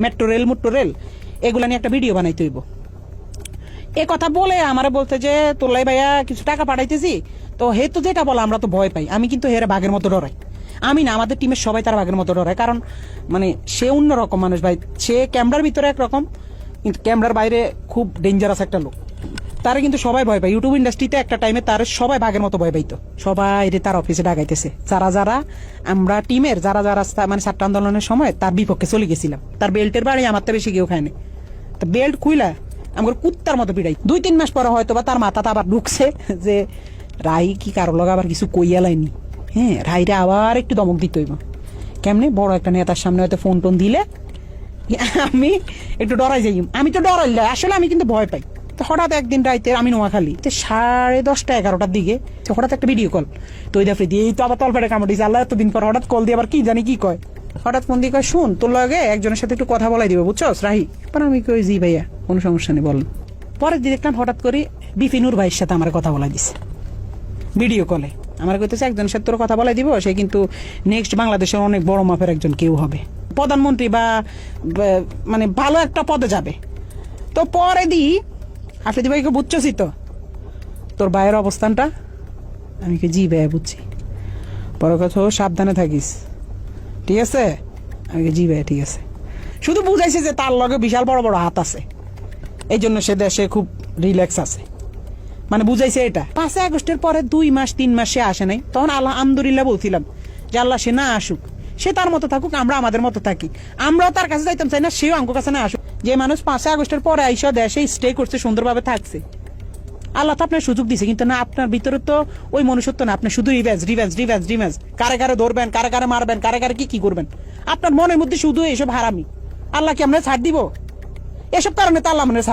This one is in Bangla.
মেট্রো রেল এগুলা নিয়ে একটা ভিডিও বানাইতে হইব। এ কথা বলে আমার বলতে যে তোলাই ভাইয়া কিছু টাকা পাঠাইতেছি, তো হে তো যেটা বলে আমরা তো ভয় পাই। আমি কিন্তু হেরে বাঘের মতো ডরাই। আমি না, আমাদের টিমের সবাই তার বাঘের মতো ডরায়, কারণ মানে সে অন্যরকম মানুষ ভাই। সে ক্যামেরার ভিতরে একরকম, কিন্তু ক্যামেরার বাইরে খুব ডেঞ্জারাস একটা লোক। তারা কিন্তু সবাই ভয় পায়। ইউটিউব ইন্ডাস্ট্রিতে একটা টাইমে তার সবাই বাঘের মতো ভয় পাইতো। সবাই তার অফিসে ডাকাইতেছে, যারা আমরা টিমের যারা মানে ছাত্র আন্দোলনের সময় তার বিপক্ষে চলে গেছিলাম। তার বেল্টের বাড়ি আমার তো বেশি কেউ খায়নি। তো বেল্ট খুইলা আমার কুত্তার মতো পিড়াই। 2-3 মাস পরে হয়তো বা তার মাথাটা আবার ঢুকছে যে রাই কি কারো লগে আবার কিছু কইয়া লাইনি। হ্যাঁ, রাইরা আবার একটু দমক দিতে হইব। কেমনে বড় একটা নেতার সামনে হয়তো ফোন টোন দিলে আমি একটু ডরাই যাই। আমি তো ডরাইলে আসলে আমি কিন্তু ভয় পাই। তো হঠাৎ একদিন রাইতে আমি নোয়াখালী 10:30-11টার দিকে হঠাৎ একটা ভিডিও কল। তো ওই দাফে দিয়ে তো আবার তলপেটে কামড় দিয়েছে। আল্লাহ এতদিন পর হঠাৎ কল দিয়ে আবার কি জানি কি কয়। হঠাৎ ফোন দিয়ে কয়, শুন তোর লগে একজনের সাথে একটু কথা বলাই দিবে, বুঝছস রাহি? আমি কই জি ভাইয়া, কোনো সমস্যা নেই বলেন। পরের দিন দেখলাম হঠাৎ করে বিপিনুর ভাইয়ের সাথে আমার কথা বলাই দিছে ভিডিও কলে। আমার কইতেছে একজনের সাথে তোর কথা বলাই দিব, সে কিন্তু নেক্সট বাংলাদেশের অনেক বড় মাপের একজন কেউ হবে, প্রধানমন্ত্রী বা মানে ভালো একটা পদে যাবে। তো পরে দি আফ্রিদি ভাইকে বুঝছি তো তোর ভাইয়ের অবস্থানটা? আমি কি জি ভাইয়া বুঝছি। পরে কথা সাবধানে থাকিস, ঠিক আছে? আমি জি ভাইয়া ঠিক আছে। শুধু বুঝাইছে যে তার লগে বিশাল বড় বড় হাত আছে, এই জন্য সে দেশে খুব রিল্যাক্স আছে, মানে বুঝাইছে এটা। 5 আগস্টের পরে 2-3 মাস সে আসে নাই। তখন আলহামদুলিল্লাহ বলছিলাম যে আল্লাহ সে না আসুক, সে তার মতো থাকুক, আমরা আমাদের মতো থাকি। আমরাও তার কাছে যাইতাম চাই না, সেও আমার কাছে না আসুক। যে মানুষ 5 আগস্টের পরে আইসা দেশে স্টে করছে, সুন্দরভাবে থাকছে, আল্লাহ তো আপনার সুযোগ দিছে। কিন্তু না, আপনার ভিতরে তো ওই মনুষ্যত্ব না। আপনি শুধু রিভেঞ্জ, কারে কারে ধরবেন, কারে কারে মারবেন, কারে কারে কি করবেন। আপনার মনের মধ্যে শুধু এইসব হারামি। আল্লাহ কি আমরা ছাড় দিব? এসব কারণে তো আল্লাহ মনে ছাড়